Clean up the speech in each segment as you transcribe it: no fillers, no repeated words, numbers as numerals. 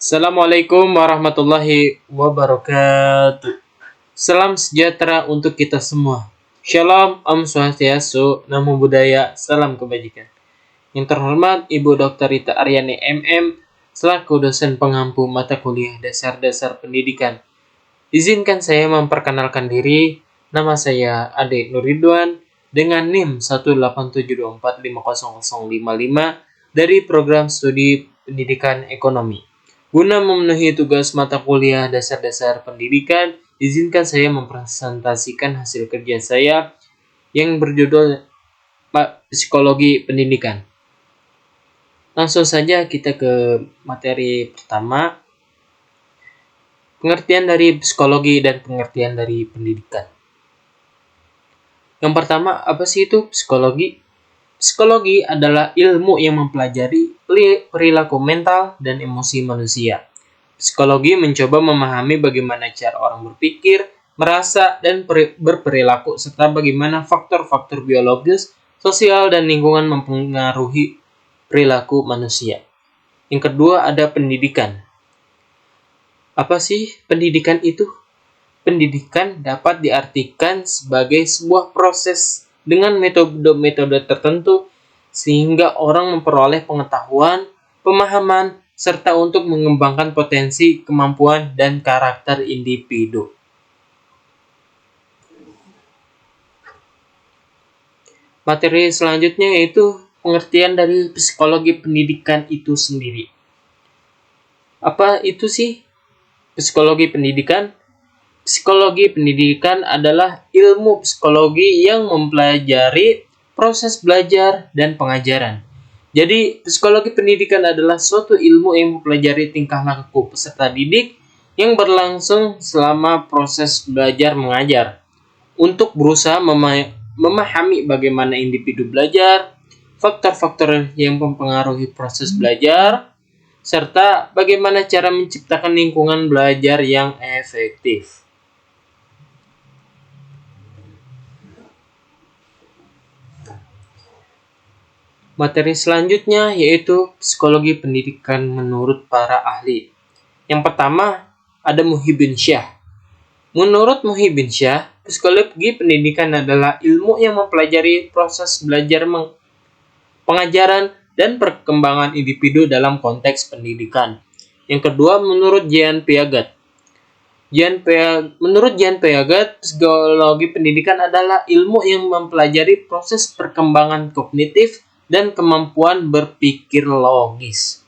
Assalamualaikum warahmatullahi wabarakatuh. Salam sejahtera untuk kita semua. Shalom, Om Swastiastu, Namo Buddhaya, Salam Kebajikan. Yang terhormat Ibu Dr. Rita Aryani MM, selaku dosen pengampu mata kuliah Dasar-Dasar Pendidikan. Izinkan saya memperkenalkan diri. Nama saya Ade Nuridwan dengan NIM 18724500055 dari Program Studi Pendidikan Ekonomi. Guna memenuhi tugas mata kuliah Dasar-Dasar Pendidikan, izinkan saya mempresentasikan hasil kerja saya yang berjudul Psikologi Pendidikan. Langsung saja kita ke materi pertama, pengertian dari psikologi dan pengertian dari pendidikan. Yang pertama, apa sih itu psikologi? Psikologi adalah ilmu yang mempelajari perilaku mental dan emosi manusia. Psikologi mencoba memahami bagaimana cara orang berpikir, merasa, dan berperilaku, serta bagaimana faktor-faktor biologis, sosial, dan lingkungan mempengaruhi perilaku manusia. Yang kedua ada pendidikan. Apa sih pendidikan itu? Pendidikan dapat diartikan sebagai sebuah proses dengan metode-metode tertentu sehingga orang memperoleh pengetahuan, pemahaman, serta untuk mengembangkan potensi, kemampuan, dan karakter individu. Materi selanjutnya yaitu pengertian dari psikologi pendidikan itu sendiri. Apa itu sih psikologi pendidikan? Psikologi pendidikan adalah ilmu psikologi yang mempelajari proses belajar dan pengajaran. Jadi, psikologi pendidikan adalah suatu ilmu yang mempelajari tingkah laku peserta didik yang berlangsung selama proses belajar mengajar untuk berusaha memahami bagaimana individu belajar, faktor-faktor yang mempengaruhi proses belajar, serta bagaimana cara menciptakan lingkungan belajar yang efektif. Materi selanjutnya yaitu psikologi pendidikan menurut para ahli. Yang pertama ada Muhyiddin Syah. Menurut Muhyiddin Syah, psikologi pendidikan adalah ilmu yang mempelajari proses belajar, pengajaran, dan perkembangan individu dalam konteks pendidikan. Yang kedua menurut Jean Piaget. Menurut Jean Piaget, psikologi pendidikan adalah ilmu yang mempelajari proses perkembangan kognitif dan kemampuan berpikir logis.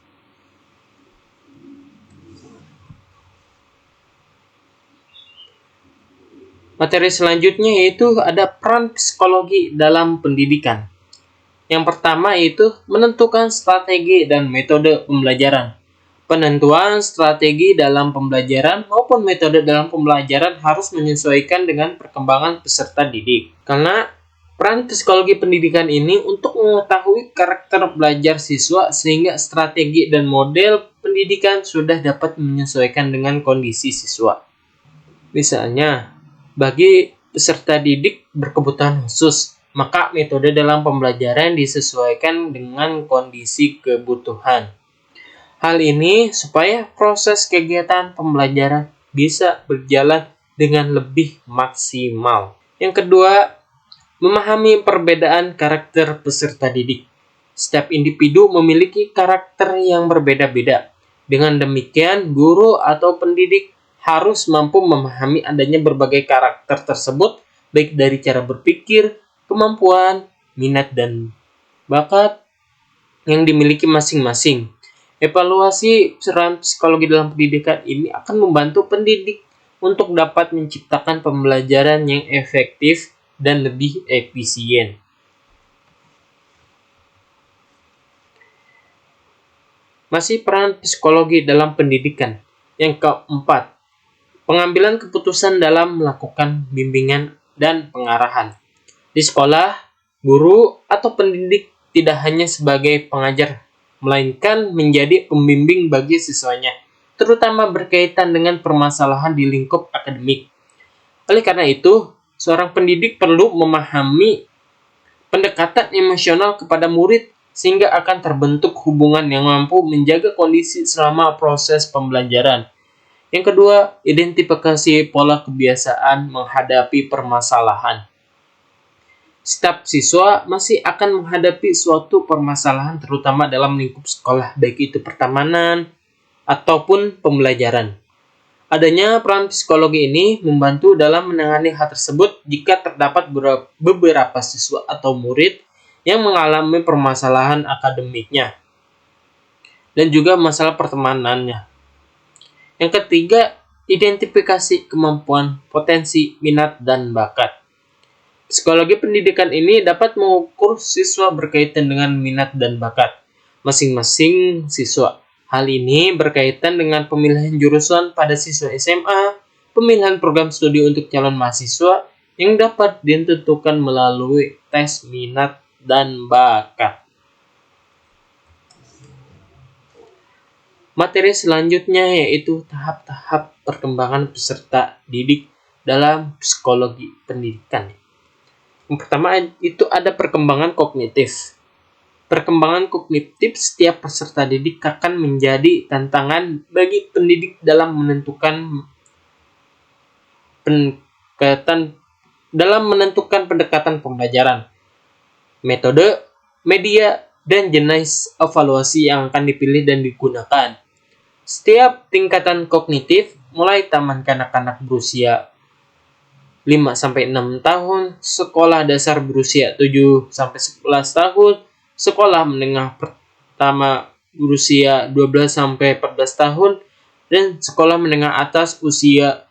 Materi selanjutnya yaitu ada peran psikologi dalam pendidikan. Yang pertama yaitu menentukan strategi dan metode pembelajaran. Penentuan strategi dalam pembelajaran maupun metode dalam pembelajaran harus menyesuaikan dengan perkembangan peserta didik. Karena peran psikologi pendidikan ini untuk mengetahui karakter belajar siswa sehingga strategi dan model pendidikan sudah dapat menyesuaikan dengan kondisi siswa. Misalnya, bagi peserta didik berkebutuhan khusus, maka metode dalam pembelajaran disesuaikan dengan kondisi kebutuhan. Hal ini supaya proses kegiatan pembelajaran bisa berjalan dengan lebih maksimal. Yang kedua, memahami perbedaan karakter peserta didik. Setiap individu memiliki karakter yang berbeda-beda. Dengan demikian, guru atau pendidik harus mampu memahami adanya berbagai karakter tersebut, baik dari cara berpikir, kemampuan, minat, dan bakat yang dimiliki masing-masing. Evaluasi peran psikologi dalam pendidikan ini akan membantu pendidik untuk dapat menciptakan pembelajaran yang efektif dan lebih efisien. Masih peran psikologi dalam pendidikan. Yang keempat, pengambilan keputusan dalam melakukan bimbingan dan pengarahan. Di sekolah, guru atau pendidik tidak hanya sebagai pengajar, melainkan menjadi pembimbing bagi siswanya, terutama berkaitan dengan permasalahan di lingkup akademik. Oleh karena itu, seorang pendidik perlu memahami pendekatan emosional kepada murid sehingga akan terbentuk hubungan yang mampu menjaga kondisi selama proses pembelajaran. Yang kedua, identifikasi pola kebiasaan menghadapi permasalahan. Setiap siswa masih akan menghadapi suatu permasalahan terutama dalam lingkup sekolah, baik itu pertemanan ataupun pembelajaran. Adanya peran psikologi ini membantu dalam menangani hal tersebut jika terdapat beberapa siswa atau murid yang mengalami permasalahan akademiknya dan juga masalah pertemanannya. Yang ketiga, identifikasi kemampuan, potensi, minat, dan bakat. Psikologi pendidikan ini dapat mengukur siswa berkaitan dengan minat dan bakat masing-masing siswa. Hal ini berkaitan dengan pemilihan jurusan pada siswa SMA, pemilihan program studi untuk calon mahasiswa yang dapat ditentukan melalui tes minat dan bakat. Materi selanjutnya yaitu tahap-tahap perkembangan peserta didik dalam psikologi pendidikan. Yang pertama itu ada perkembangan kognitif. Perkembangan kognitif setiap peserta didik akan menjadi tantangan bagi pendidik dalam menentukan pendekatan pembelajaran, metode, media, dan jenis evaluasi yang akan dipilih dan digunakan. Setiap tingkatan kognitif, mulai taman kanak-kanak berusia 5-6 tahun, sekolah dasar berusia 7-11 tahun, sekolah menengah pertama berusia 12-14 tahun, dan sekolah menengah atas usia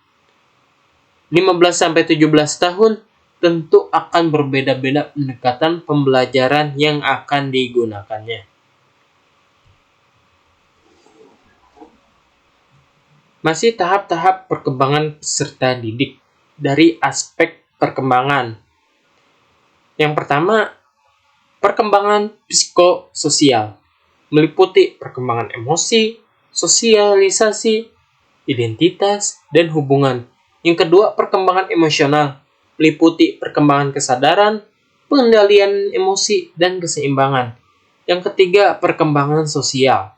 15-17 tahun, tentu akan berbeda-beda pendekatan pembelajaran yang akan digunakannya. Masih tahap-tahap perkembangan peserta didik dari aspek perkembangan. Yang pertama, perkembangan psikososial, meliputi perkembangan emosi, sosialisasi, identitas, dan hubungan. Yang kedua, perkembangan emosional, meliputi perkembangan kesadaran, pengendalian emosi, dan keseimbangan. Yang ketiga, perkembangan sosial,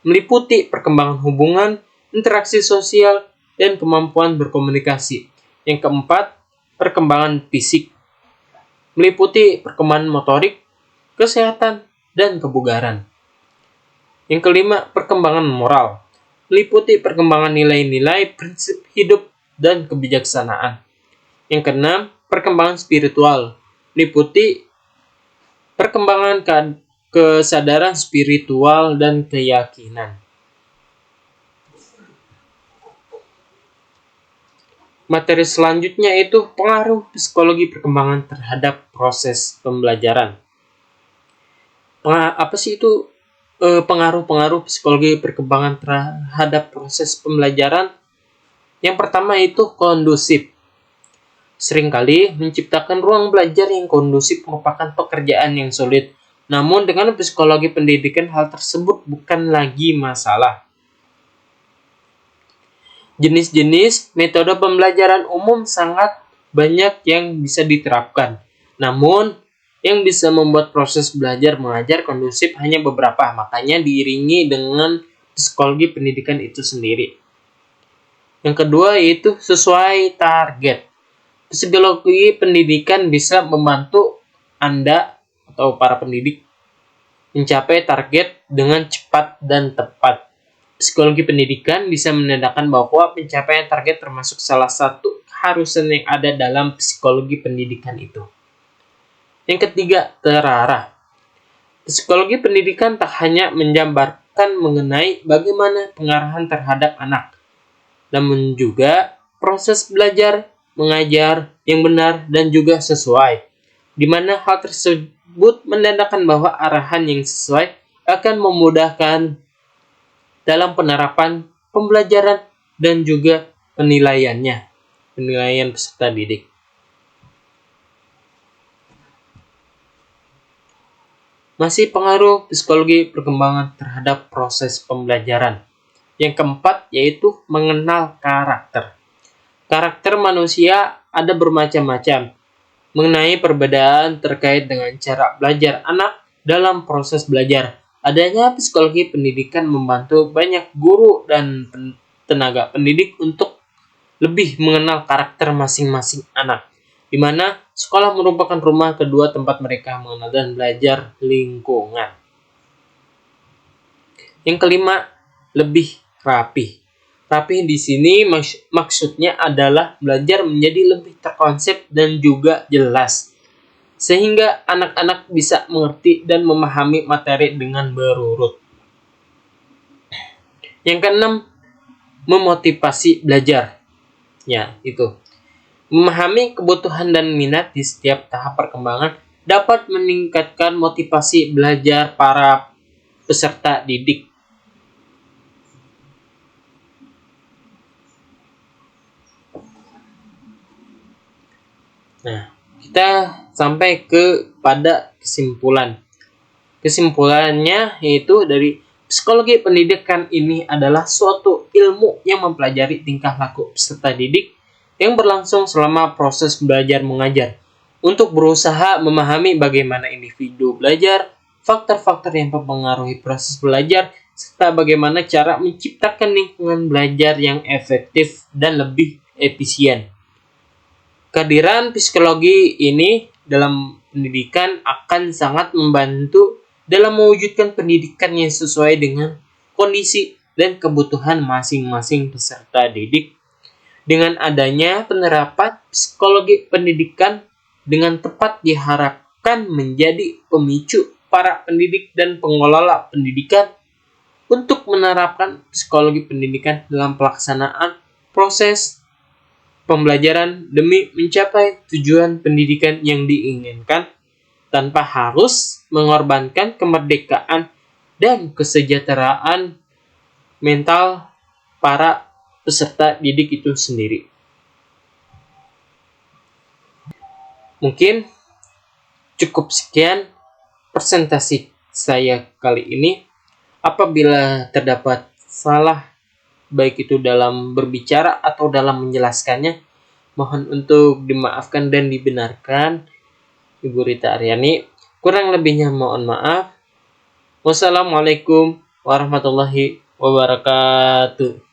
meliputi perkembangan hubungan, interaksi sosial, dan kemampuan berkomunikasi. Yang keempat, perkembangan fisik, meliputi perkembangan motorik, kesehatan, dan kebugaran. Yang kelima, perkembangan moral, meliputi perkembangan nilai-nilai, prinsip hidup, dan kebijaksanaan. Yang keenam, perkembangan spiritual, meliputi perkembangan kesadaran spiritual dan keyakinan. Materi selanjutnya itu pengaruh psikologi perkembangan terhadap proses pembelajaran. Apa sih itu pengaruh-pengaruh psikologi perkembangan terhadap proses pembelajaran? Yang pertama itu kondusif. Seringkali menciptakan ruang belajar yang kondusif merupakan pekerjaan yang sulit. Namun dengan psikologi pendidikan hal tersebut bukan lagi masalah. Jenis-jenis metode pembelajaran umum sangat banyak yang bisa diterapkan. Namun, yang bisa membuat proses belajar mengajar kondusif hanya beberapa, makanya diiringi dengan psikologi pendidikan itu sendiri. Yang kedua yaitu sesuai target. Psikologi pendidikan bisa membantu Anda atau para pendidik mencapai target dengan cepat dan tepat. Psikologi pendidikan bisa menandakan bahwa pencapaian target termasuk salah satu keharusan yang ada dalam psikologi pendidikan itu. Yang ketiga, terarah. Psikologi pendidikan tak hanya menjabarkan mengenai bagaimana pengarahan terhadap anak, namun juga proses belajar, mengajar yang benar dan juga sesuai, di mana hal tersebut menandakan bahwa arahan yang sesuai akan memudahkan dalam penerapan pembelajaran dan juga penilaian peserta didik. Masih pengaruh psikologi perkembangan terhadap proses pembelajaran. Yang keempat yaitu mengenal karakter. Karakter manusia ada bermacam-macam. mengenai perbedaan terkait dengan cara belajar anak dalam proses belajar. Adanya psikologi pendidikan membantu banyak guru dan tenaga pendidik untuk lebih mengenal karakter masing-masing anak, di mana sekolah merupakan rumah kedua tempat mereka mengenal dan belajar lingkungan. Yang kelima, lebih rapi. Rapi di sini maksudnya adalah belajar menjadi lebih terkonsep dan juga jelas, sehingga anak-anak bisa mengerti dan memahami materi dengan berurut. Yang keenam, memotivasi belajar. Ya, itu. Memahami kebutuhan dan minat di setiap tahap perkembangan dapat meningkatkan motivasi belajar para peserta didik. Nah, kita sampai pada kesimpulan. Kesimpulannya yaitu dari psikologi pendidikan ini adalah suatu ilmu yang mempelajari tingkah laku peserta didik yang berlangsung selama proses belajar mengajar untuk berusaha memahami bagaimana individu belajar, faktor-faktor yang mempengaruhi proses belajar, serta bagaimana cara menciptakan lingkungan belajar yang efektif dan lebih efisien. Kehadiran psikologi ini dalam pendidikan akan sangat membantu dalam mewujudkan pendidikan yang sesuai dengan kondisi dan kebutuhan masing-masing peserta didik. Dengan adanya penerapan psikologi pendidikan dengan tepat diharapkan menjadi pemicu para pendidik dan pengelola pendidikan untuk menerapkan psikologi pendidikan dalam pelaksanaan proses pembelajaran demi mencapai tujuan pendidikan yang diinginkan tanpa harus mengorbankan kemerdekaan dan kesejahteraan mental para peserta didik itu sendiri. Mungkin cukup sekian presentasi saya kali ini. Apabila terdapat salah baik itu dalam berbicara atau dalam menjelaskannya, mohon untuk dimaafkan dan dibenarkan. Ibu Rita Aryani, kurang lebihnya mohon maaf. Wassalamualaikum warahmatullahi wabarakatuh.